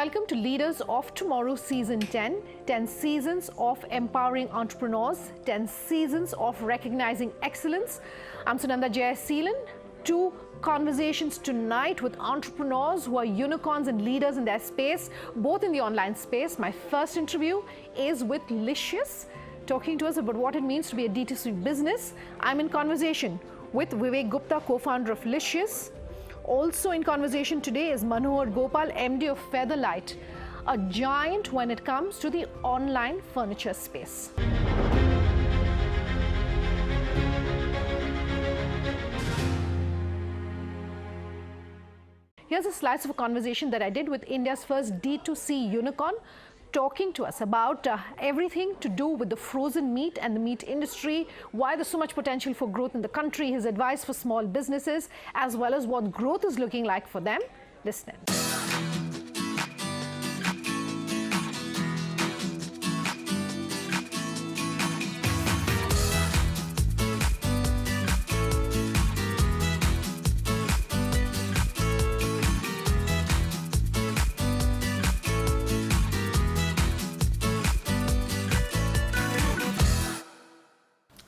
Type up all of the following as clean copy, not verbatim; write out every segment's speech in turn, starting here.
welcome to Leaders of Tomorrow Season 10. 10 seasons of empowering entrepreneurs, 10 seasons of recognizing excellence. I'm Sunanda Jayasheelan. Two conversations tonight with entrepreneurs who are unicorns and leaders in their space, both in the online space. My first interview is with Licious, talking to us about what it means to be a D2C business. I'm in conversation with Vivek Gupta, co-founder of Licious. Also in conversation today is Manohar Gopal, MD of Featherlite, a giant when it comes to the online furniture space. Here's a slice of a conversation that I did with India's first D2C unicorn, talking to us about everything to do with the frozen meat and the meat industry, why there's so much potential for growth in the country, his advice for small businesses, as well as what growth is looking like for them. Listen in.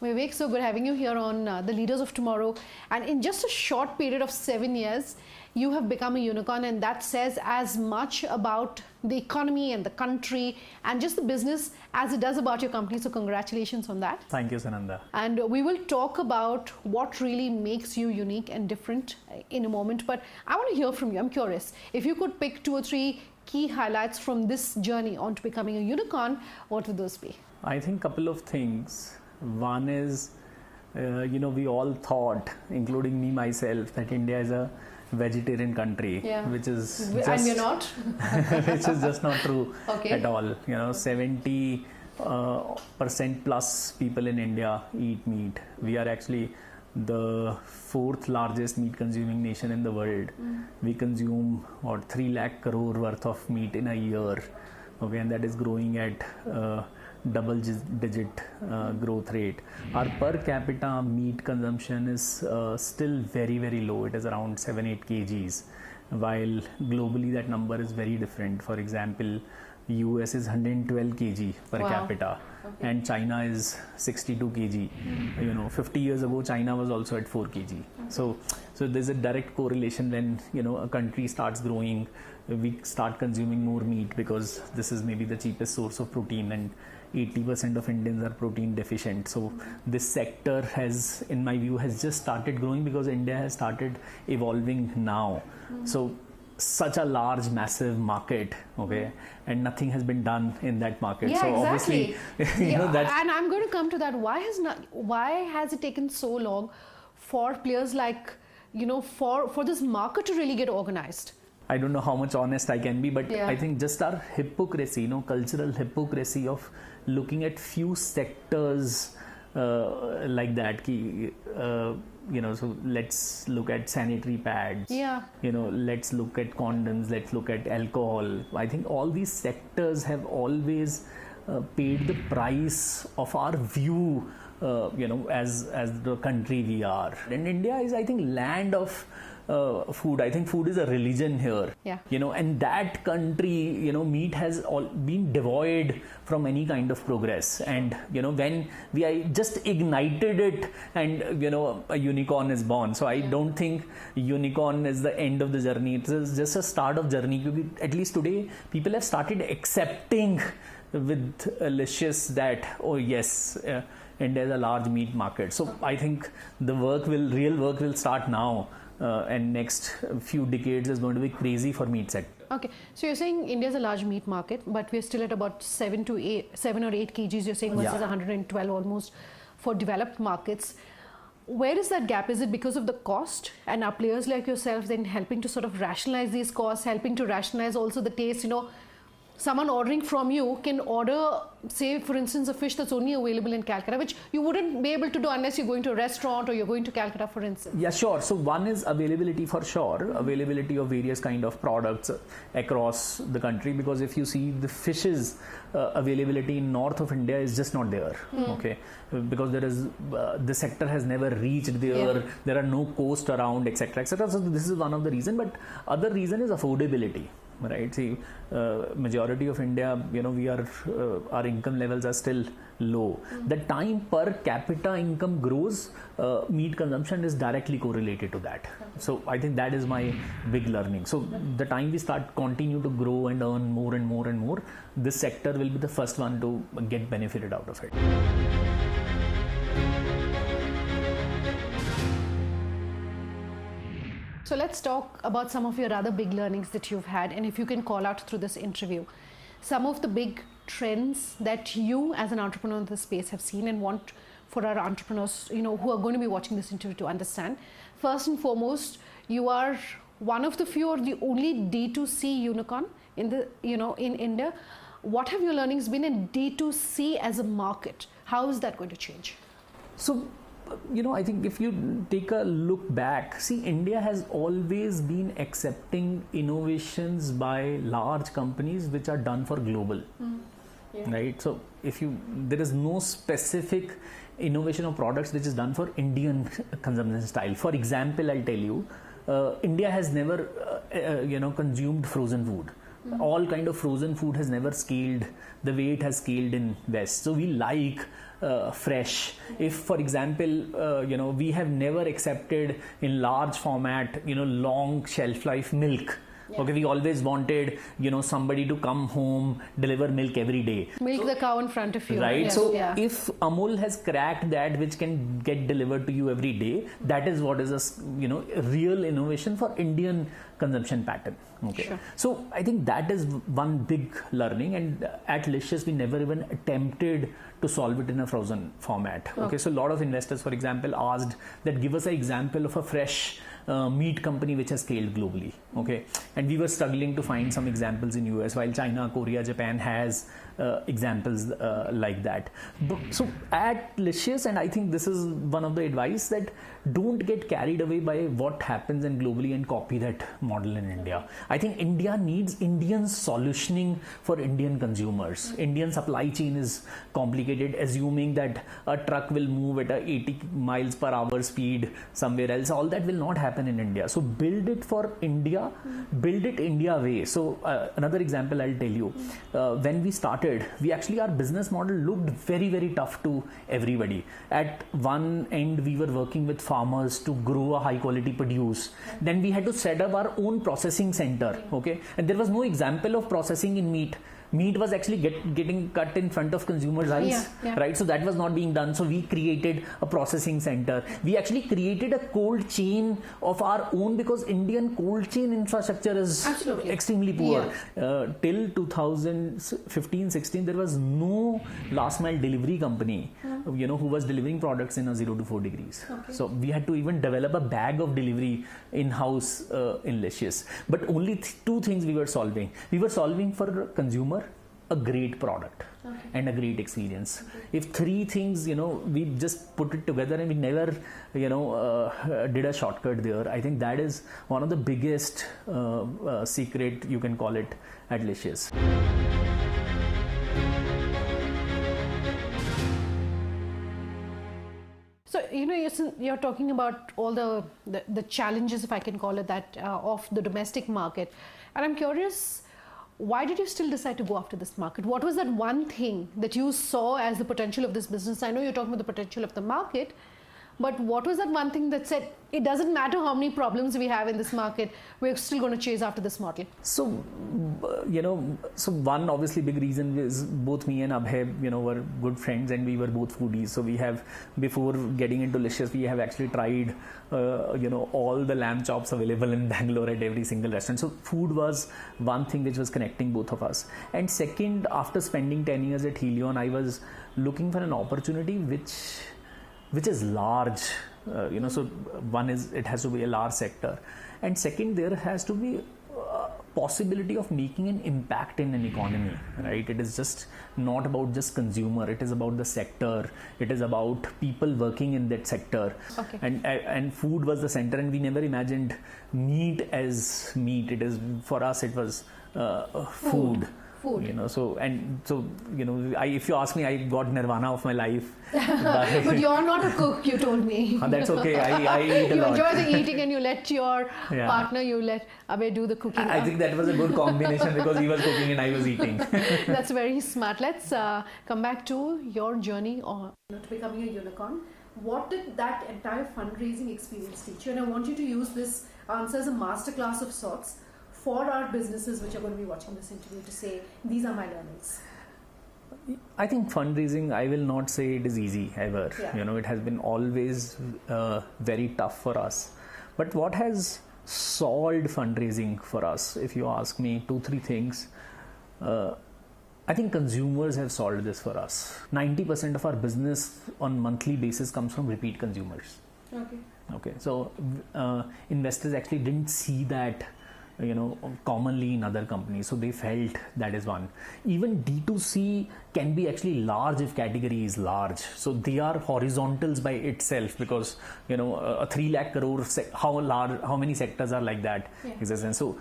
Vivek, so good having you here on the Leaders of Tomorrow. And in just a short period of 7 years, you have become a unicorn, and that says as much about the economy and the country and just the business as it does about your company. So congratulations on that. Thank you, Sananda. And we will talk about what really makes you unique and different in a moment. But I want to hear from you. I'm curious. If you could pick 2 or 3 key highlights from this journey onto becoming a unicorn, what would those be? I think a couple of things. One is, we all thought, including me myself, that India is a vegetarian country, which is just, and we're not, which is just not true at all. 70% plus people in India eat meat. We are actually the 4th largest meat consuming nation in the world. We consume 3 lakh crore worth of meat in a year, and that is growing at double-digit growth rate. Our per capita meat consumption is still very, very low. It is around 7-8 kgs, while globally that number is very different. For example, US is 112 kg per capita, and China is 62 kg. 50 years ago, China was also at 4 kg. So there's a direct correlation. When a country starts growing, we start consuming more meat because this is maybe the cheapest source of protein, and 80% of Indians are protein deficient. So this sector has, in my view, has just started growing because India has started evolving now. So such a large, massive market, and nothing has been done in that market. Yeah, so exactly. Obviously, that's... And I'm going to come to that. Why has it taken so long for players like, for this market to really get organized? I don't know how much honest I can be, but I think just our hypocrisy, cultural hypocrisy of looking at few sectors like that. So let's look at sanitary pads. Let's look at condoms. Let's look at alcohol. I think all these sectors have always paid the price of our view. As the country we are. And India is, I think, land of food. I think food is a religion here. And that country, meat has been devoid from any kind of progress. And when we just ignited it, and a unicorn is born. So I don't think unicorn is the end of the journey. It is just a start of journey. At least today, people have started accepting with Licious that India is a large meat market. So I think the real work will start now, and next few decades is going to be crazy for meat sector. Okay, so you're saying India is a large meat market, but we're still at about 7 or 8 kgs. You're saying versus 112 almost for developed markets. Where is that gap? Is it because of the cost? And are players like yourself then helping to sort of rationalize these costs, helping to rationalize also the taste? Someone ordering from you can order, say, for instance, a fish that's only available in Calcutta, which you wouldn't be able to do unless you're going to a restaurant or you're going to Calcutta, for instance. Yeah, sure. So one is availability for sure, availability of various kind of products across the country, because if you see the fishes availability in north of India is just not there, because there is the sector has never reached there. There are no coast around, etc., etc. So this is one of the reason, but other reason is affordability. right? See, majority of India, we are our income levels are still low. The time per capita income grows, meat consumption is directly correlated to that. So I think that is my big learning. So the time we start continue to grow and earn more and more and more, this sector will be the first one to get benefited out of it. So let's talk about some of your other big learnings that you've had, and if you can call out through this interview some of the big trends that you as an entrepreneur in this space have seen and want for our entrepreneurs, who are going to be watching this interview to understand. First and foremost, you are one of the few or the only D2C unicorn in India. What have your learnings been in D2C as a market? How is that going to change? So, I think if you take a look back, see, India has always been accepting innovations by large companies which are done for global, right? So, there is no specific innovation of products which is done for Indian consumption style. For example, I'll tell you, India has never, consumed frozen food. All kind of frozen food has never scaled the way it has scaled in West. So we like fresh. If, for example, we have never accepted in large format, long shelf life milk. Yeah. Okay, we always wanted, somebody to come home, deliver milk every day. Milk the cow in front of you. Right. Yes. So if Amul has cracked that, which can get delivered to you every day, that is what is a real innovation for Indian consumption pattern. Okay. Sure. So I think that is one big learning, and at Licious we never even attempted to solve it in a frozen format. Okay. So a lot of investors, for example, asked that give us an example of a fresh meat company which has scaled globally. Okay. And we were struggling to find some examples in US, while China, Korea, Japan has examples like that. So at Licious, and I think this is one of the advice, that don't get carried away by what happens in globally and copy that model in India. I think India needs Indian solutioning for Indian consumers. Indian supply chain is complicated, assuming that a truck will move at a 80 miles per hour speed somewhere else. All that will not happen in India. So build it for India, build it India way. So another example I'll tell you, when we started, our business model looked very, very tough to everybody. At one end, we were working with farmers to grow a high quality produce. Then we had to set up our own processing center. Okay. And there was no example of processing in meat. Meat was actually getting cut in front of consumers' eyes, right? So that was not being done. So we created a processing center. We actually created a cold chain of our own, because Indian cold chain infrastructure is extremely poor. Till 2015-16, there was no last mile delivery company, who was delivering products in a 0 to 4 degrees. Okay. So we had to even develop a bag of delivery in-house in Licious. But only two things we were solving. We were solving for the consumer a great product and a great experience. If three things, we just put it together and we never, did a shortcut there. I think that is one of the biggest secret, you can call it, at Licious. So, you're talking about all the challenges, if I can call it that, of the domestic market. And I'm curious, why did you still decide to go after this market? What was that one thing that you saw as the potential of this business? I know you're talking about the potential of the market, but what was that one thing that said, it doesn't matter how many problems we have in this market, we're still going to chase after this model? So, so one obviously big reason is both me and Abhay, were good friends and we were both foodies. So we have, before getting into Licious, we have actually tried, all the lamb chops available in Bangalore at every single restaurant. So food was one thing which was connecting both of us. And second, after spending 10 years at Helion, I was looking for an opportunity which is large, so one is, it has to be a large sector, and second, there has to be possibility of making an impact in an economy, right? It is just not about just consumer, it is about the sector, it is about people working in that sector. Okay. And food was the center, and we never imagined meat as meat. It is, for us, it was food. Food. You know, so you know, if you ask me, I got nirvana of my life. But you're not a cook, you told me. That's okay. I eat a lot. You enjoy the eating and you let your partner, you let Abhay do the cooking. I think that was a good combination because he was cooking and I was eating. That's very smart. Let's come back to your journey on to becoming a unicorn. What did that entire fundraising experience teach you? And I want you to use this answer as a masterclass of sorts for our businesses which are going to be watching this interview to say, these are my learnings. I think fundraising, I will not say it is easy ever. You know, it has been always very tough for us. But what has solved fundraising for us, if you ask me, 2-3 things. I think consumers have solved this for us. 90% of our business on monthly basis comes from repeat consumers. Okay. So investors actually didn't see that, you know, commonly in other companies. So they felt that is one. Even D2C can be actually large if category is large. So they are horizontals by itself because, you know, a 3 lakh crore, how many sectors are like that? And so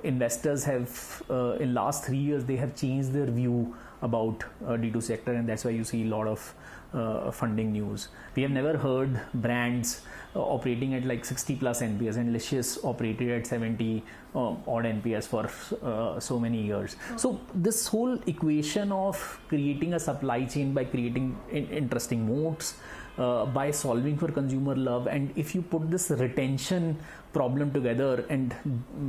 investors have, in last 3 years, they have changed their view about D2C sector, and that's why you see a lot of funding news. We have never heard brands operating at like 60 plus NPS, and Licious operated at 70 odd NPS for so many years. So this whole equation of creating a supply chain by creating interesting moats, by solving for consumer love, and if you put this retention problem together and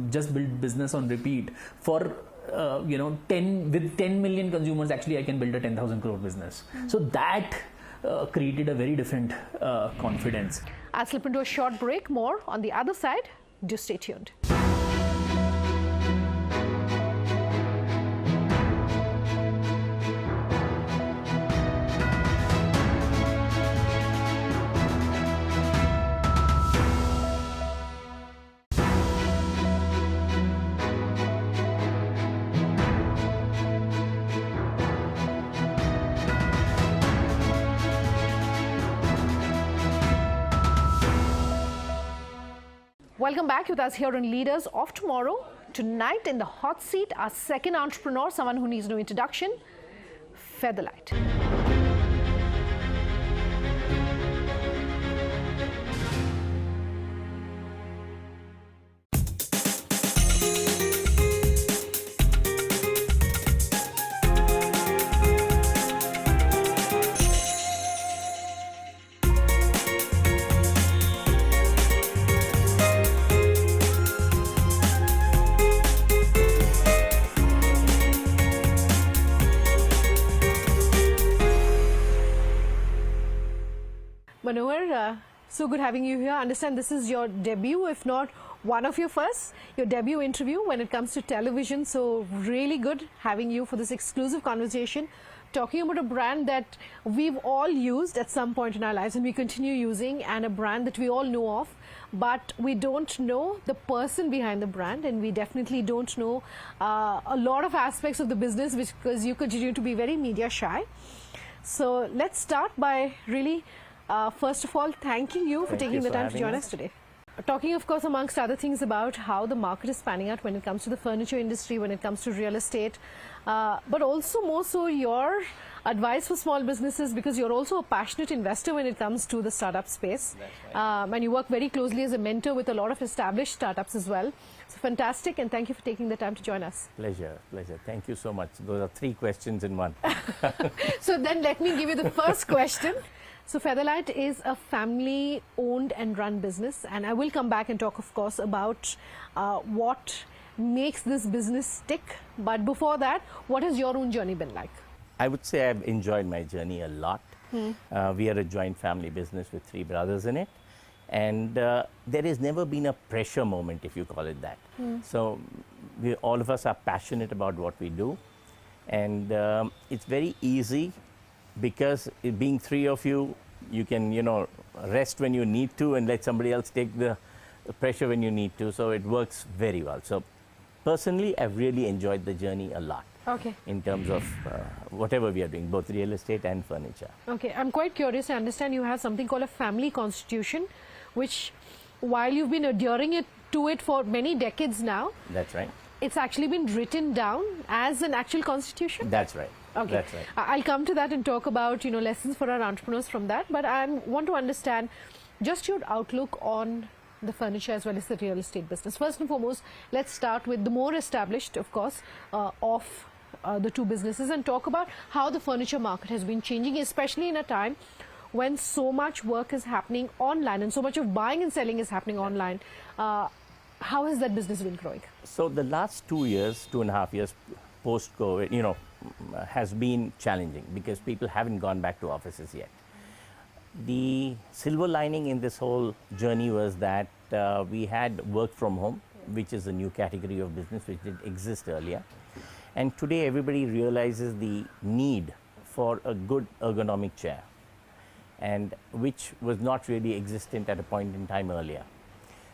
just build business on repeat for you know, 10 million consumers, actually I can build a 10,000 crore business. So that created a very different confidence. I'll slip into a short break. More on the other side. Do stay tuned. Welcome back with us here on Leaders of Tomorrow. Tonight in the hot seat, our second entrepreneur, someone who needs no introduction, Featherlite. Manohar, so good having you here. I understand this is your debut, if not one of your first, your debut interview when it comes to television. So really good having you for this exclusive conversation, talking about a brand that we've all used at some point in our lives and we continue using, and a brand that we all know of, but we don't know the person behind the brand, and we definitely don't know a lot of aspects of the business because you continue to be very media shy. So let's start by really first of all, thanking you for taking the time to join us today. Talking, of course, amongst other things about how the market is panning out when it comes to the furniture industry, when it comes to real estate, but also more so your advice for small businesses, because you're also a passionate investor when it comes to the startup space. That's right. And you work very closely as a mentor with a lot of established startups as well. So fantastic, and thank you for taking the time to join us. Pleasure. Thank you so much. Those are 3 questions in one. So then let me give you the first question. So Featherlite is a family-owned and run business, and I will come back and talk, of course, about what makes this business tick. But before that, what has your own journey been like? I would say I've enjoyed my journey a lot. We are a joint family business with 3 brothers in it, and there has never been a pressure moment, if you call it that. So all of us are passionate about what we do, and it's very easy. Because being 3 of you, you can, you know, rest when you need to and let somebody else take the pressure when you need to. So it works very well. So personally, I've really enjoyed the journey a lot. Okay. In terms of whatever we are doing, both real estate and furniture. Okay. I'm quite curious. I understand you have something called a family constitution, which while you've been adhering to it for many decades now. That's right. it's actually been written down as an actual constitution? That's right. Okay. That's right. I'll come to that and talk about, lessons for our entrepreneurs from that. But I want to understand just your outlook on the furniture as well as the real estate business. First and foremost, let's start with the more established, of course, of the two businesses and talk about how the furniture market has been changing, especially in a time when so much work is happening online and so much of buying and selling is happening online. How has that business been growing? So the last 2.5 years post-COVID, has been challenging because people haven't gone back to offices yet. The silver lining in this whole journey was that we had work from home, which is a new category of business which didn't exist earlier. And today everybody realizes the need for a good ergonomic chair, and which was not really existent at a point in time earlier.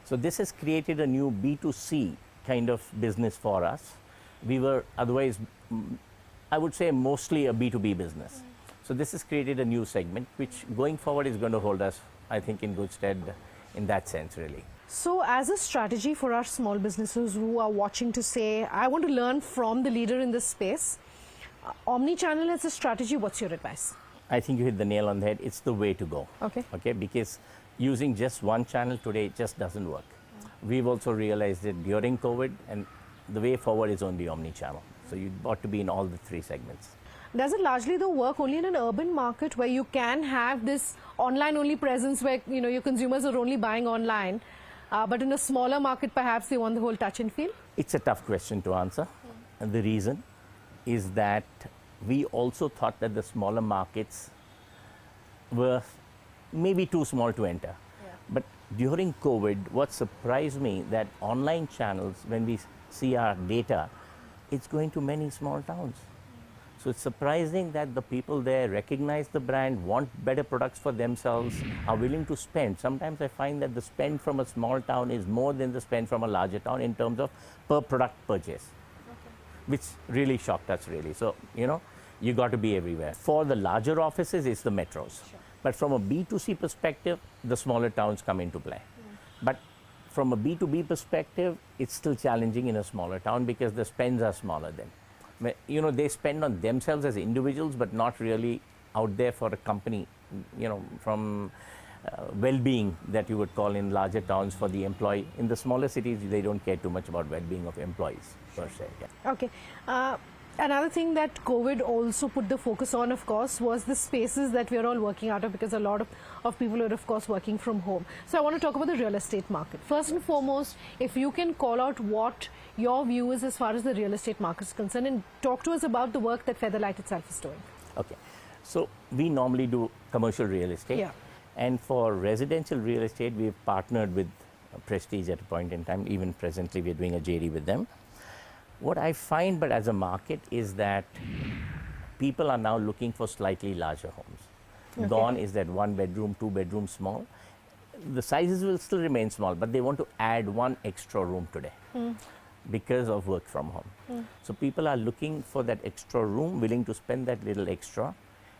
So this has created a new B2C kind of business for us. We were otherwise, I would say, mostly a B2B business. So this has created a new segment, which going forward is going to hold us, I think, in good stead in that sense, really. So as a strategy for our small businesses who are watching to say, I want to learn from the leader in this space, omni-channel as a strategy, what's your advice? I think you hit the nail on the head. It's the way to go. Okay, because using just one channel today just doesn't work. We've also realized it during COVID, and the way forward is only omni-channel. So you've got to be in all the three segments. Does it largely though work only in an urban market where you can have this online only presence where your consumers are only buying online, but in a smaller market perhaps they want the whole touch and feel? It's a tough question to answer. And the reason is that we also thought that the smaller markets were maybe too small to enter. But during COVID, what surprised me that online channels, when we see our data, it's going to many small towns. So it's surprising that the people there recognize the brand, want better products for themselves, are willing to spend. Sometimes I find that the spend from a small town is more than the spend from a larger town in terms of per product purchase, which really shocked us, really. So, you got to be everywhere. For the larger offices, it's the metros. But from a B2C perspective, the smaller towns come into play. But from a B2B perspective, it's still challenging in a smaller town because the spends are smaller then. They spend on themselves as individuals, but not really out there for a company, from well-being that you would call in larger towns for the employee. In the smaller cities, they don't care too much about well-being of employees, per se. Yeah. Okay. Another thing that COVID also put the focus on, of course, was the spaces that we are all working out of, because a lot of people are, of course, working from home. So I want to talk about the real estate market. First and foremost, if you can call out what your view is as far as the real estate market is concerned, and talk to us about the work that Featherlite itself is doing. Okay. So we normally do commercial real estate. Yeah. And for residential real estate, we've partnered with Prestige at a point in time. Even presently, we're doing a JD with them. What I find, but as a market, is that people are now looking for slightly larger homes. Okay. Gone is that 1 bedroom, 2 bedroom small. The sizes will still remain small, but they want to add 1 extra room today because of work from home. So people are looking for that extra room, willing to spend that little extra,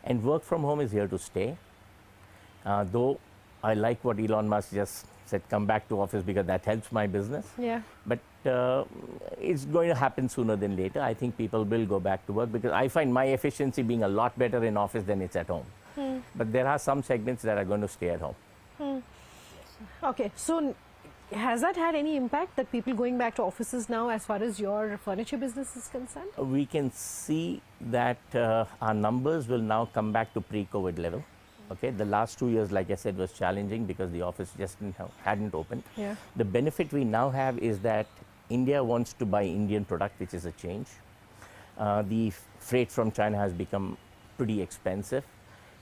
and work from home is here to stay. Though I like what Elon Musk just said, come back to office because that helps my business. Yeah. But it's going to happen sooner than later. I think people will go back to work because I find my efficiency being a lot better in office than it's at home. But there are some segments that are going to stay at home. Okay. So has that had any impact, that people going back to offices now as far as your furniture business is concerned? We can see that our numbers will now come back to pre-COVID level. Okay, the last 2 years, like I said, was challenging because the office just hadn't opened. Yeah. The benefit we now have is that India wants to buy Indian product, which is a change. The freight from China has become pretty expensive,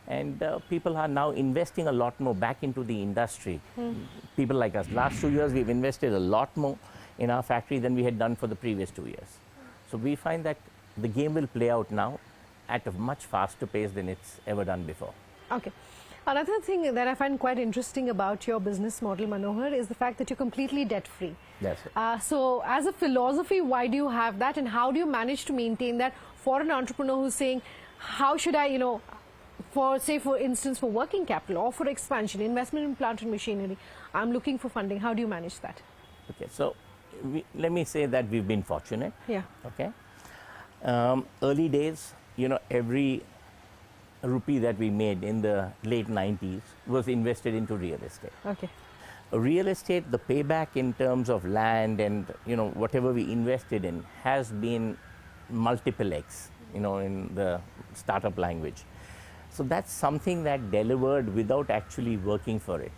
and people are now investing a lot more back into the industry. People like us, last 2 years, we've invested a lot more in our factory than we had done for the previous 2 years. So we find that the game will play out now at a much faster pace than it's ever done before. Okay. Another thing that I find quite interesting about your business model, Manohar, is the fact that you're completely debt-free. That's it. So as a philosophy, why do you have that, and how do you manage to maintain that for an entrepreneur who's saying, how should I, for instance, for working capital or for expansion, investment in plant and machinery, I'm looking for funding. How do you manage that? Okay, so let me say that we've been fortunate. Yeah. Okay. Early days, every rupee that we made in the late 90s was invested into real estate. Okay. Real estate, the payback in terms of land and whatever we invested in has been multiple X, in the startup language. So that's something that delivered without actually working for it.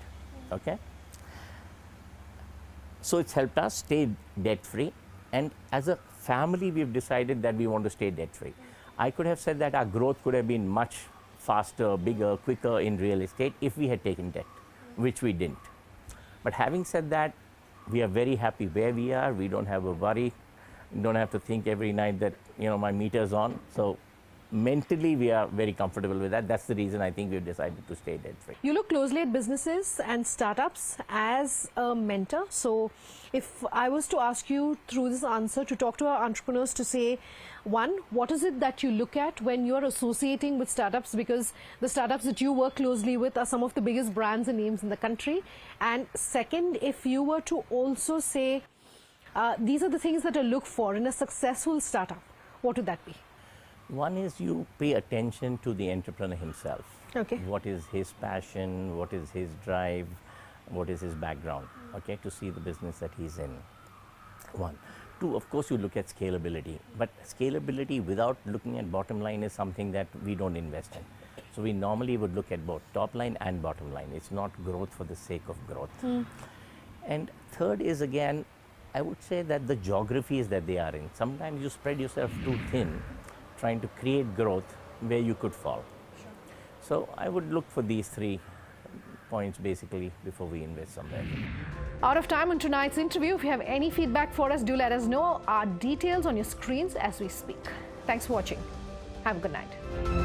Okay. So it's helped us stay debt free, and as a family we've decided that we want to stay debt free. I could have said that our growth could have been much faster, bigger, quicker in real estate if we had taken debt, which we didn't. But having said that, we are very happy where we are. We don't have a worry. We don't have to think every night that my meter's on. So mentally we are very comfortable with that. That's the reason I think we've decided to stay debt free. You look closely at businesses and startups as a mentor. So if I was to ask you through this answer to talk to our entrepreneurs to say, one, what is it that you look at when you're associating with startups? Because the startups that you work closely with are some of the biggest brands and names in the country. And second, if you were to also say, these are the things that I look for in a successful startup, what would that be? One is you pay attention to the entrepreneur himself. Okay. What is his passion? What is his drive? What is his background? Okay, to see the business that he's in. One. Two, of course, you look at scalability. But scalability without looking at bottom line is something that we don't invest in. So we normally would look at both top line and bottom line. It's not growth for the sake of growth. And third is, again, I would say that the geographies that they are in. Sometimes you spread yourself too thin, trying to create growth where you could fall. Sure. So I would look for these 3 points basically before we invest somewhere. Out of time on tonight's interview. If you have any feedback for us, do let us know. Our details on your screens as we speak. Thanks for watching. Have a good night.